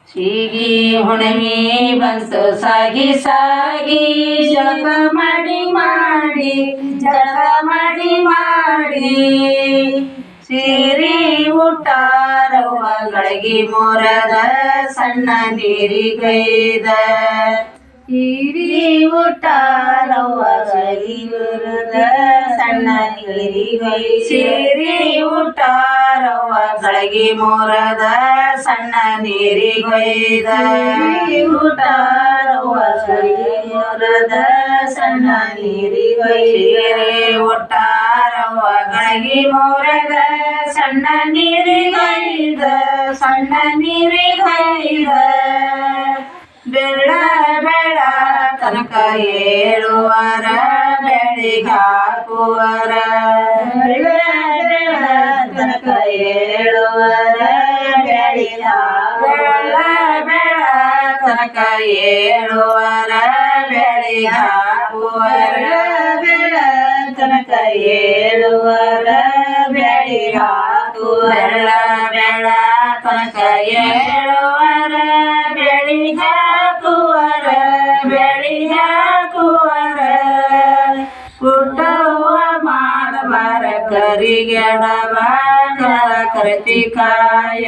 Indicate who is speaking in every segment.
Speaker 1: ಸೀಗಿ ಹುಣ್ಣಿಮೆ ಬಂತು ಸಾಗಿ ಸಾಗಿ ಜಳಕ ಮಾಡಿ ಮಾಡಿ ಜಳಕ ಮಾಡಿ ಮಾಡಿ ಸೀರಿ ಊಟಾರವ್ವ ಗಳಗಿ ಮೊರದ ಸಣ್ಣ ನೀರಿಗೈದ ಸೀರಿ ಊಟಾರವ್ವ ಗಳಗಿ ಮೊರದ ಸಣ್ಣ ನೀರಿಗೈ ಸೀರಿ ಊಟಾರವ್ವ ಗಳಗಿ ಮೊರದ ಸಣ್ಣ ನೀರಿಗೈದ ಊಟಾರವ್ವ ಗಳಗಿ ಮೊರದ ಸಣ್ಣ ನೀರಿಗೈರೆ ಒಟ್ಟಾರವ್ವ ಗಳಗಿ ಮೊರದ ಸಣ್ಣ ನೀರಿಗೈದ ಸಣ್ಣ ನೀರಿಗೈದ ಬೆಳ ಬೆಳ ತನಕ ಏಳುವರ ಬೆಳಿಗಾಕುವರ ಬೆಳ ಬೆಳ ತನಕ ಏಳುವರ ಬೆಳ ಬೆಳ ತನಕ ಏಳುವರ ಬೆಳಿಗಾಕುವರ ಬೆಳ ತನಕ ಏಳುವರ ಬೆಳಿಗಾಕುವರ ಬೆಳ ತನಕ ಏಳುವರ ಬೆಳಿಗಾಕುವರ ಬೆಳಿಗಾಕುವರ ಊಟವ ಮಾಡಬಾರ ಕರಿಗೆಡವ ಕರತಿಕಾಯ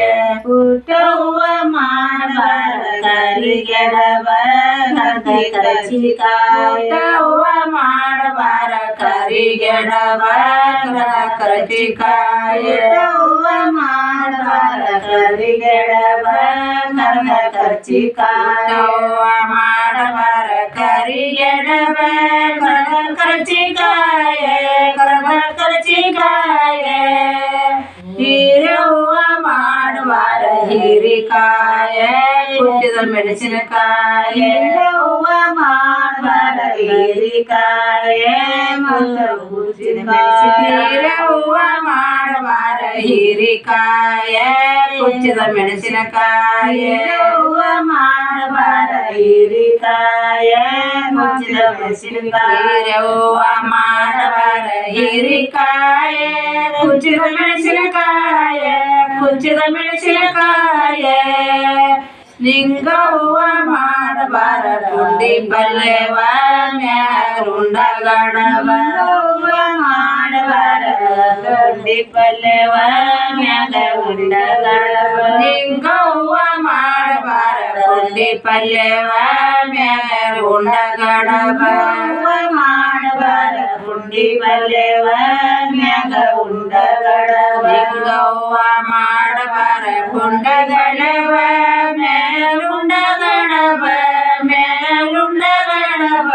Speaker 1: ಊಟವ ಮಾಡಬಾರ ಕರಿಗೆಡವ ಕರತಿಕಾಯ ಊಟವ ಮಾಡಬಾರ ಕರಿಗೆಡವ ಕರತಿಕಾಯ ಊಟವ ಮಾಡಬಾರ ಕರಿಗೆಡವ ಕರತಿಕಾಯ ಮಾಡಬಾರ ಕರಿಗೆಡವ ಕರಚಿಕಾಯ ಕರಚಿಕಾಯ ಹೀರವ್ವ ಮಾಡುವಾರ ಹೀರಿಕಾಯ ಕುಚ್ಚಿದ ಮೆಣಸಿನಕಾಯ ಹೀರವ್ವ ಮಾಡುವಾರ ಹೀರಿಕಾಯ ಹೀರವ್ವ ಮಾಡುವಾರ ಹೀರಿಕಾಯ ಕುಚ್ಚಿದ ಮೆಣಸಿನಕಾಯ ಹೀರವ್ವ ಮಾಡುವಾರ ಹೀರಿಕಾಯ ಕುಚ್ಚಿದ ಮೆಣಸಿನಕಾಯ ಹೀರವ್ವ ಮಾಡುವಾರ ಹೀರಿಕಾಯ ಕುಚ್ಚಿದ ಮೆಣಸಿನಕಾಯ ಕುಚ್ಚಿದ ಮೆಣಸಿನಕಾಯ ಲಿಂಗವ್ವ ಮಾಡಬಾರ ಪುಂಡಿ ಪಲ್ಯವ ಮ್ಯಾರುಂಡ ಗಣವ ಮಾಡಬಾರ ಪುಂಡಿ ಪಲ್ಯವ ಮ್ಯಾಲ ಉಂಡ ಗಣವ ಲಿಂಗವ್ವ ಮಾಡಬಾರ ಪುಂಡಿ ಪಲ್ಯವ ಮ್ಯಾಲ ಉಂಡ ಗಣವ ಮಾಡಬಾರ ಪುಂಡಿ ಪಲ್ಯವ ಮ್ಯಾಲ ಉಂಡ ಗಣವ ಲಿಂಗವ್ವ ಮಾಡಬಾರ ಪುಂಡ ಗಣವ ಮೇಲುಂಡ ಗಣವ ಮೇಲುಂಡ ಗಣವ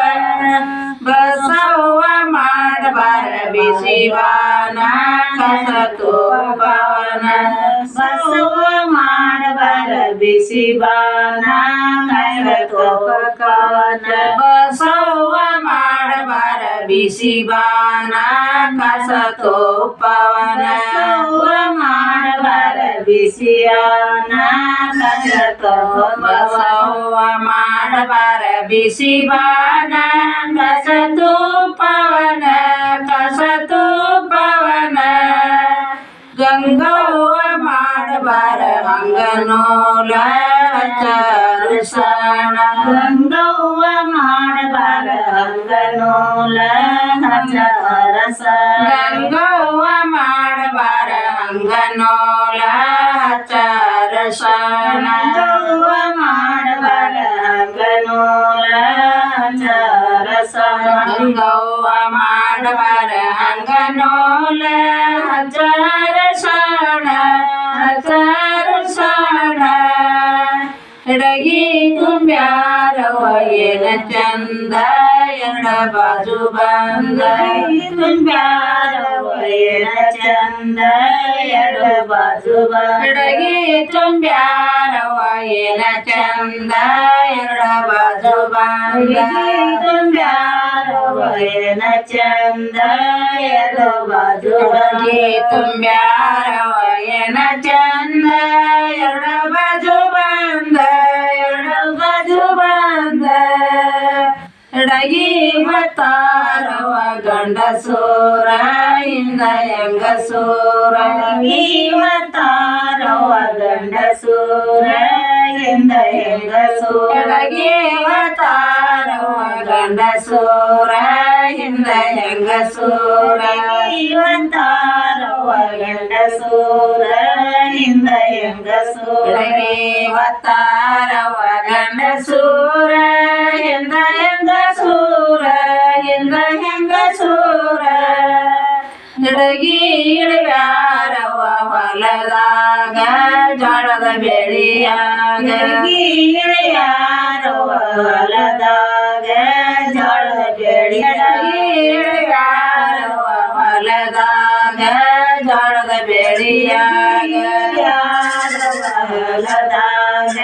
Speaker 1: ಬಸವ್ವ ಮಾಡಬಾರ ಬಿಸಿವಾನ ಕಸತೋಪವನ ಬಸವ್ವ ಮಾಡಬಾರ ಬಿಸಿವಾನ ಕಸತೋಪವನ ಬಸವ್ವ ಮಾಡಬಾರ ಬಿಸಿವಾನ ಕಸತೋಪವನ ಬಸವ್ವ ಮಾಡಬಾರ ಬಿಸಿಯಾನ ಬಸವ್ವ ಮಾಡಬಾರ ಬಿಸಿವಾನ ಕಸತೋಪವನ ಕಸತೋಪವನ ಗಂಗವ್ವ ಮಾಡಬಾರ ಹಂಗನೋಲ ಹಚ್ಚರುಸಣ ಗಂಗವ್ವ ಮಾಡಬಾರ ಹಂಗನೋಲ ಹಚ್ಚರಸಣ ಗಂಗವ್ವ ಮಾಡಬಾರ ಹಂಗನೋಲ ಹಚ್ಚರಸಣ ಗಂಗವ್ವ ಮಾಡಬಾರ ಹಂಗನೋಲ ಹಚ್ಚರಸಣ ಗಂಗವ್ವ ಮಾಡಬಾರ ಹಂಗನೋಲ ಹಚ್ಚರಸಣ ಹಚ್ಚರಸಣ ಎಡಗಿ ತುಂಬ್ಯಾರವ್ವ ಏನ ಚಂದ ಎಡ ಬಾಜು ಬಂದ ತುಂಬ್ಯಾರವ್ವ ಏನ ಚಂದ ಎಡ ಬಾಜು ಬಂದ ಎಡಗಿ ತುಂಬ್ಯಾರವ್ವ ಏನ ಚಂದ ಎಡ ಬಾಜು ಬಂದ ತುಂಬ್ಯಾರವ್ವ ಏನ ಚಂದ ಎಡ ಬಾಜು ಬಂದ ತುಂಬ್ಯಾರವ್ವ ಏನ ಚಂದ ಎಡ ಬಾಜು ಬಂದ ಎಡ ಬಾಜು ಬಂದ ಎಡಗಿ ಮತ್ತಾರವ ಗಂಡಸೂರ ಇಂದ ಹೆಂಗಸೂರ ಮತ್ತಾರವ ಗಂಡಸೂರ ಇಂದ ಎಡಗಿ ಅವತಾರವ ಗಂಡಸೂರ ಹಿಂದ ಹೆಂಗಸೂರ ಅವತಾರವ ಗಂಡಸೂರ ಹಿಂದ ಹೆಂಗಸೂರ ಅವತಾರವ ಗಂಡಸೂರ ಹಿಂದ ಹೆಂಗಸೂರ ಹಿಂದ ಹೆಂಗಸೂರ ಹಿಡಗಿ ಇಳಿಯಾರವ ಹೊಲದಾಗ ಜೋಳದ ಬೆಳೆಯಾಗ ಇಳಿಯಾರವ ಹೊಲದಾಗ ಜೋಳದ ಬೆಳೆಯಾಗಿ ಇಳಿಯಾರವ ಹೊಲದಾಗ ಜೋಳದ ಬೆಳೆಯಾಗ ಹೊಲದಾಗ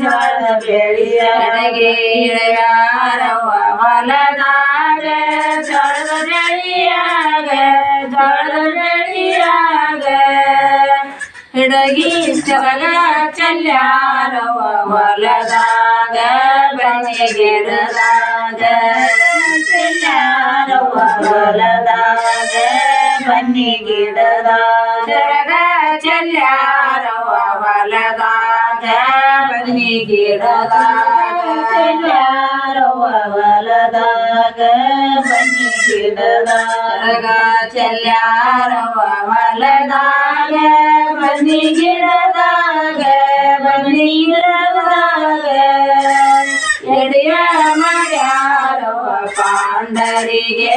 Speaker 1: ಜೋಳದ ಬೆಳೆಯಾಗಿ ಇಳಿಯಾರವ ಹೊಲದಾಗ ಜೋಳದ ಬೆಳೆಯಾಗ ಹಿಡಗಿ ಚರಗ ಚಲ್ಯಾರವ ಹೊಲದಾಗ ಬನ್ನಿ ಗಿಡದಾಗ ಚಲ್ಯಾರವ ಹೊಲದಾಗ ಬನ್ನಿ ಗಿಡದಾಗ ಚರಗ ಚಲ್ಯಾರವ ಹೊಲದಾಗ ಬನ್ನಿ ಗಿಡದಾಗ ಚಲ್ಯಾರವ ಹೊಲದಾಗ ಬನ್ನಿ ಗಿಡದಾಗ ಚಲ್ಯಾರವ ಹೊಲದಾಗ ಬನ್ನಿ ಗಿಡದಾಗ ಬನ್ನಿ ಗಿಡದಾಗ ಎಡೆಯ ಮಾಡ್ಯಾರವ ಪಾಂಡರಿಗೆ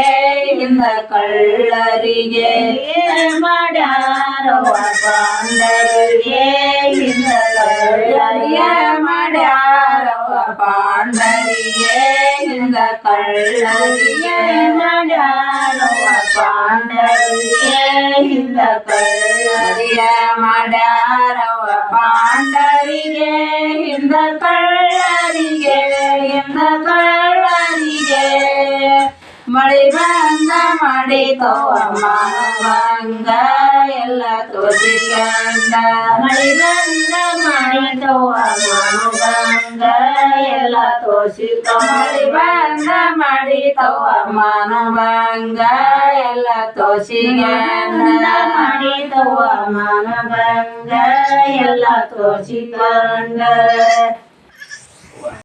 Speaker 1: ಹಿಂದ ಕಳ್ಳರಿಗೆ ಮಾಡ್ಯಾರವ ಪಾಂಡರಿಗೆ ಹಿಂದ ಕಳ್ಳರಿಗೆ ಮಾಡ್ಯಾರವ ಪಾಂಡರಿಗೆ ಹಿಂದ ಕಳ್ಳರಿಗೆ ಮಾಡ್ಯಾರವ ಪಾಂಡರಿಗೆ ಹಿಂದ ಕಳ್ಳರಿಗೆ ಮಾಡ್ಯಾರವ ಪಾಂಡರಿಗೆ ಹಿಂದ ಕಳ್ಳರಿಗೆ ಹಿಂದ ಕಳ್ಳರಿಗೆ ಮಳೆ ಬಂದ ಮಾಡಿತವ ಮಾವಂಗ ಎಲ್ಲ ತೋರಿಸಿಕೊಂಡ ಮಳೆ ಬಂದ ಮಾಡಿತವ ಮಾವಂಗ ಎಲ್ಲ ತೋರಿಸಿಕೊಂಡ ಮಳೆ ಬಂದ ಮಾಡಿತವ ಮಾನವಂಗ ಎಲ್ಲ ತೋರಿಸಿಕೊಂಡ ಮಾಡಿತವ ಮಾನವಂಗ ಎಲ್ಲ ತೋರಿಸಿಕೊಂಡ